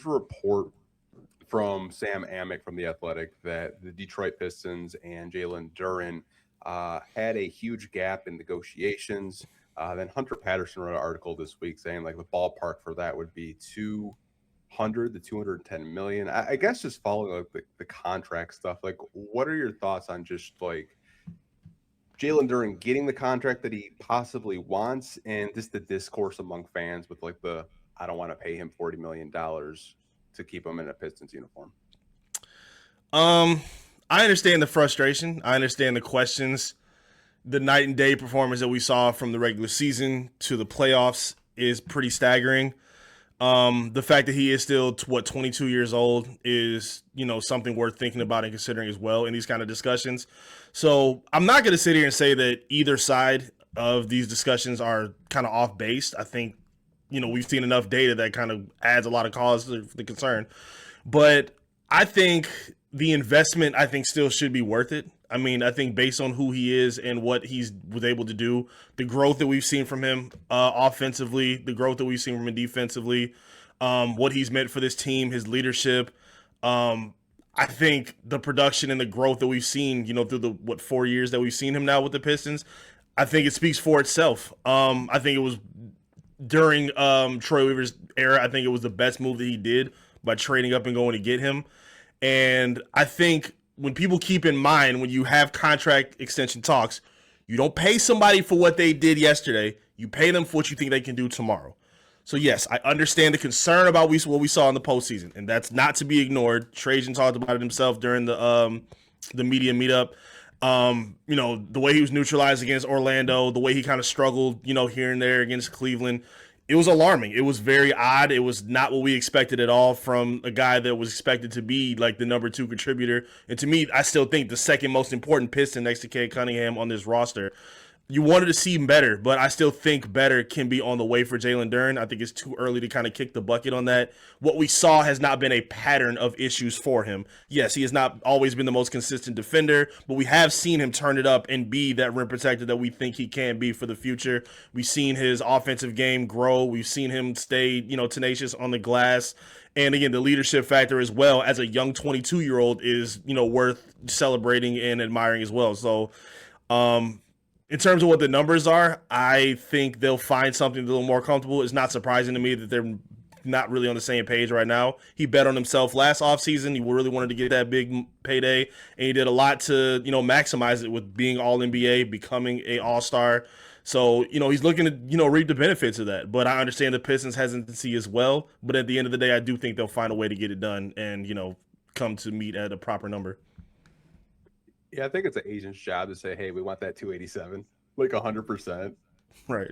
was a report from Sam Amick from The Athletic that the Detroit Pistons and Jalen Duren had a huge gap in negotiations. Then Hunter Patterson wrote an article this week saying like the ballpark for that would be 200 to 210 million. I guess just following like the contract stuff. Like, what are your thoughts on just like Jalen Duren getting the contract that he possibly wants, and just the discourse among fans with like the I don't want to pay him $40 million to keep him in a Pistons uniform? I understand the frustration. I understand the questions. The night and day performance that we saw from the regular season to the playoffs is pretty staggering. The fact that he is still 22 years old is, something worth thinking about and considering as well in these kind of discussions. So I'm not going to sit here and say that either side of these discussions are kind of off base. I think, we've seen enough data that kind of adds a lot of cause to the concern. But I think the investment, still should be worth it. I mean, I think based on who he is and what he's was able to do, the growth that we've seen from him offensively, the growth that we've seen from him defensively, what he's meant for this team, his leadership. I think the production and the growth that we've seen, through the 4 years that we've seen him now with the Pistons, I think it speaks for itself. I think it was during Troy Weaver's era, I think it was the best move that he did by trading up and going to get him. And I think when people keep in mind, when you have contract extension talks, you don't pay somebody for what they did yesterday. You pay them for what you think they can do tomorrow. So, yes, I understand the concern about what we saw in the postseason, and that's not to be ignored. Trajan talked about it himself during the media meetup. The way he was neutralized against Orlando, the way he kind of struggled, here and there against Cleveland, it was alarming. It was very odd. It was not what we expected at all from a guy that was expected to be like the number 2 contributor. And to me, I still think the second most important Piston next to Cade Cunningham on this roster. You wanted to see better, but I still think better can be on the way for Jalen Duren. I think it's too early to kind of kick the bucket on that. What we saw has not been a pattern of issues for him. Yes, he has not always been the most consistent defender, but we have seen him turn it up and be that rim protector that we think he can be for the future. We've seen his offensive game grow. We've seen him stay, tenacious on the glass. And again, the leadership factor as well as a young 22-year-old is, worth celebrating and admiring as well. So, in terms of what the numbers are, I think they'll find something a little more comfortable. It's not surprising to me that they're not really on the same page right now. He bet on himself last offseason. He really wanted to get that big payday, and he did a lot to, maximize it with being All-NBA, becoming an All-Star. So, he's looking to, reap the benefits of that. But I understand the Pistons' hesitancy as well. But at the end of the day, I do think they'll find a way to get it done and, come to meet at a proper number. Yeah, I think it's an agent's job to say, hey, we want that 287, like 100%. Right.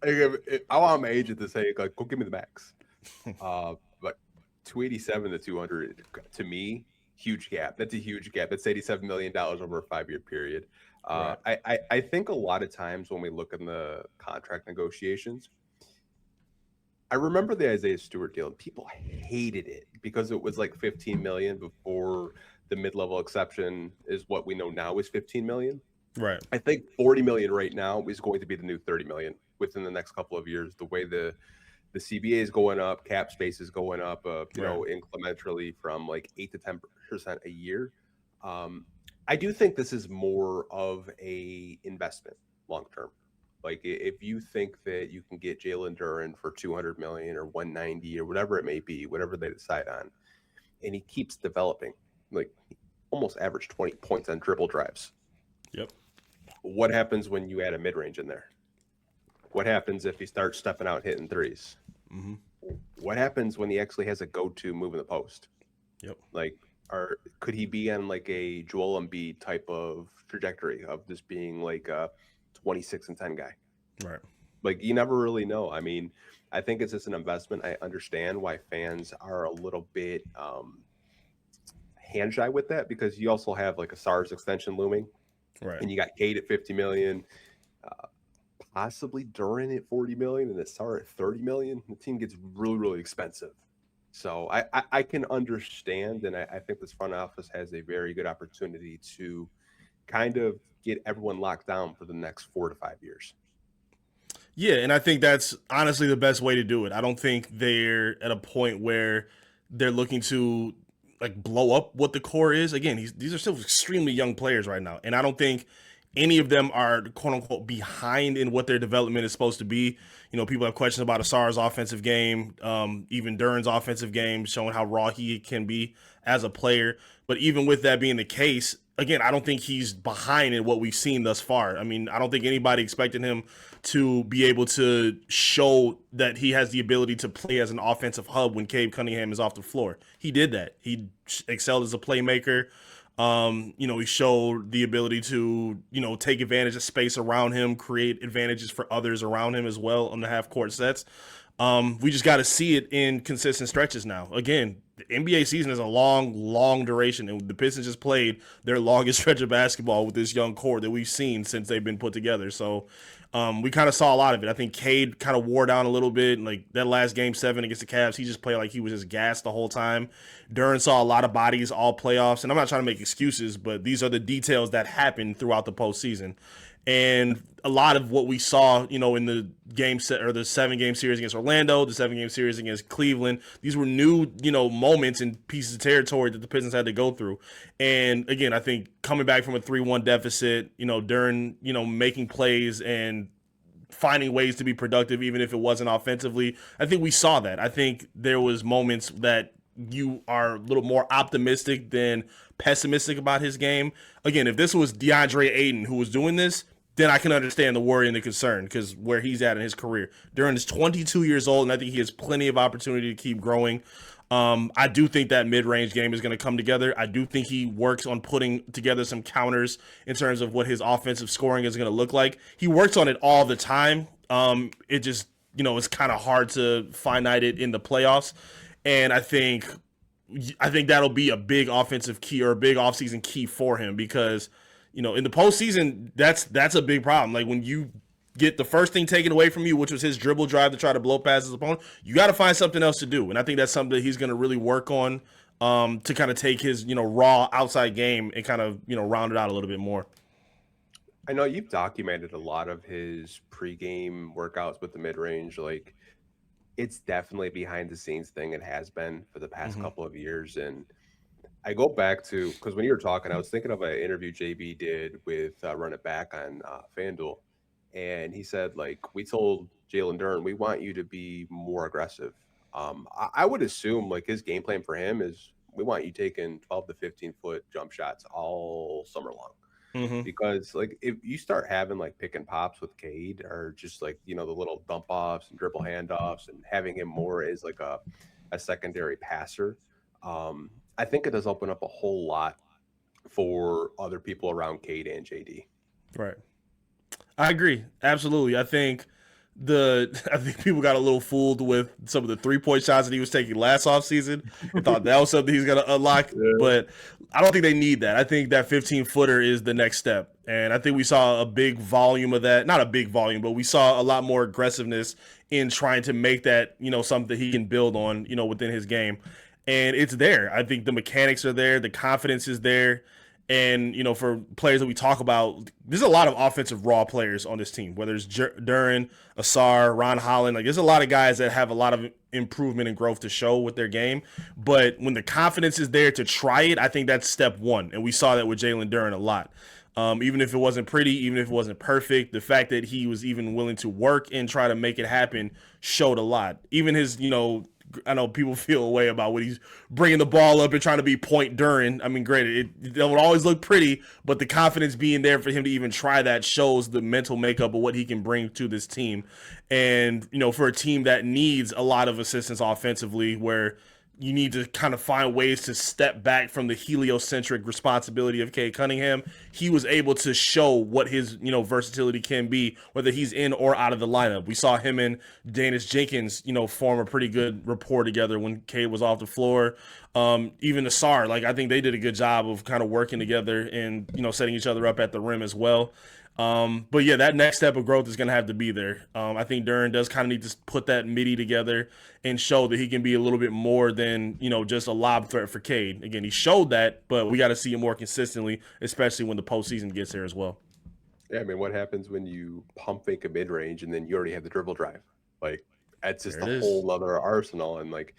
I want my agent to say, like, go give me the max. But 287 to 200, to me, huge gap. That's a huge gap. That's $87 million over a 5-year period. Right. I think a lot of times when we look in the contract negotiations, I remember the Isaiah Stewart deal, and people hated it because it was like $15 million before the mid-level exception is what we know now is $15 million. Right. I think $40 million right now is going to be the new $30 million within the next couple of years. The way the CBA is going up, cap space is going up, incrementally from like 8 to 10% a year. I do think this is more of a investment long term. Like if you think that you can get Jalen Duren for $200 million or $190 or whatever it may be, whatever they decide on, and he keeps developing, like almost average 20 points on dribble drives. Yep. What happens when you add a mid-range in there? What happens if he starts stepping out hitting threes? Mm-hmm. What happens when he actually has a go-to move in the post? Yep. Like, or could he be on like a Joel Embiid type of trajectory of just being like a 26-10 guy? Right. Like, you never really know. I mean, I think it's just an investment. I understand why fans are a little bit hand shy with that, because you also have like a SARS extension looming. Right. And you got Cade at $50 million, possibly Duren at $40 million, and the SAR at $30 million. The team gets really, really expensive. So I can understand, and I think this front office has a very good opportunity to kind of get everyone locked down for the next 4 to 5 years. Yeah, and I think that's honestly the best way to do it. I don't think they're at a point where they're looking to like blow up what the core is. Again, these are still extremely young players right now, and I don't think any of them are quote unquote behind in what their development is supposed to be. You know, people have questions about Asar's offensive game, even Duren's offensive game, showing how raw he can be as a player. But even with that being the case, again, I don't think he's behind in what we've seen thus far. I mean, I don't think anybody expected him to be able to show that he has the ability to play as an offensive hub when Cade Cunningham is off the floor. He did that. He excelled as a playmaker. You know, he showed the ability to, you know, take advantage of space around him, create advantages for others around him as well on the half court sets. We just got to see it in consistent stretches now. Again, the NBA season is a long duration, and the Pistons just played their longest stretch of basketball with this young core that we've seen since they've been put together. So we kind of saw a lot of it. I think Cade kind of wore down a little bit. Like that last game 7 against the Cavs, he just played like he was just gassed the whole time. Duren saw a lot of bodies all playoffs, and I'm not trying to make excuses, but these are the details that happened throughout the postseason. And a lot of what we saw, you know, in the game set or the 7-game series against Orlando, the 7-game series against Cleveland, these were new, you know, moments and pieces of territory that the Pistons had to go through. And again, I think coming back from a 3-1 deficit, you know, Duren, you know, making plays and finding ways to be productive, even if it wasn't offensively, I think we saw that. I think there was moments that you are a little more optimistic than pessimistic about his game. Again, if this was DeAndre Ayton who was doing this, then I can understand the worry and the concern because where he's at in his career. Duren is 22 years old, and I think he has plenty of opportunity to keep growing. I do think that mid-range game is going to come together. I do think he works on putting together some counters in terms of what his offensive scoring is going to look like. He works on it all the time. It just, you know, it's kind of hard to finite it in the playoffs. And I think that'll be a big offensive key or a big offseason key for him because, you know, in the postseason, that's a big problem. Like when you get the first thing taken away from you, which was his dribble drive to try to blow past his opponent, you got to find something else to do. And I think that's something that he's going to really work on to kind of take his, you know, raw outside game and kind of, you know, round it out a little bit more. I know you've documented a lot of his pregame workouts with the mid-range. Like, it's definitely behind the scenes thing. It has been for the past couple of years. And I go back to, because when you were talking, I was thinking of an interview JB did with Run It Back on FanDuel. And he said, like, we told Jalen Duren, we want you to be more aggressive. I would assume, like, his game plan for him is we want you taking 12 to 15-foot jump shots all summer long. Because, like, if you start having, like, pick and pops with Cade or just, like, you know, the little dump offs and dribble handoffs and having him more as, like, a secondary passer, I think it does open up a whole lot for other people around Cade and JD. Right. I agree. Absolutely. I think people got a little fooled with some of the 3-point shots that he was taking last offseason and thought that was something he's going to unlock. Yeah. But I don't think they need that. I think that 15-footer is the next step. And I think we saw a big volume of that. Not a big volume, but we saw a lot more aggressiveness in trying to make that, you know, something that he can build on, you know, within his game. And it's there. I think the mechanics are there. The confidence is there. And, you know, for players that we talk about, there's a lot of offensive raw players on this team, whether it's Duren, Asar, Ron Holland. Like, there's a lot of guys that have a lot of improvement and growth to show with their game. But when the confidence is there to try it, I think that's step one. And we saw that with Jalen Duren a lot. Even if it wasn't pretty, even if it wasn't perfect, the fact that he was even willing to work and try to make it happen showed a lot. Even his, you know, I know people feel a way about when he's bringing the ball up and trying to be point Duren. I mean, great, it would always look pretty, but the confidence being there for him to even try that shows the mental makeup of what he can bring to this team. And, you know, for a team that needs a lot of assistance offensively, where you need to kind of find ways to step back from the heliocentric responsibility of Cade Cunningham, he was able to show what his, you know, versatility can be, whether he's in or out of the lineup. We saw him and Danis Jenkins, you know, form a pretty good rapport together when Cade was off the floor. Even Asar, like, I think they did a good job of kind of working together and, you know, setting each other up at the rim as well. But yeah, that next step of growth is going to have to be there. I think Duren does kind of need to put that midi together and show that he can be a little bit more than, you know, just a lob threat for Cade. Again, he showed that, but we got to see it more consistently, especially when the postseason gets there as well. Yeah, I mean, what happens when you pump fake a mid-range and then you already have the dribble drive? Like, that's just a whole other arsenal. And, like,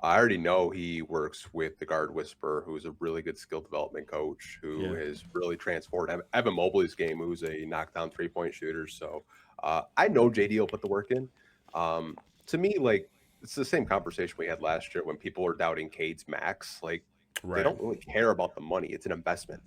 I already know he works with the guard whisperer, who's a really good skill development coach who has really transformed Evan Mobley's game, who's a knockdown 3-point shooter. So I know JD will put the work in. To me, like, it's the same conversation we had last year when people were doubting Cade's max. Like, they don't really care about the money. It's an investment.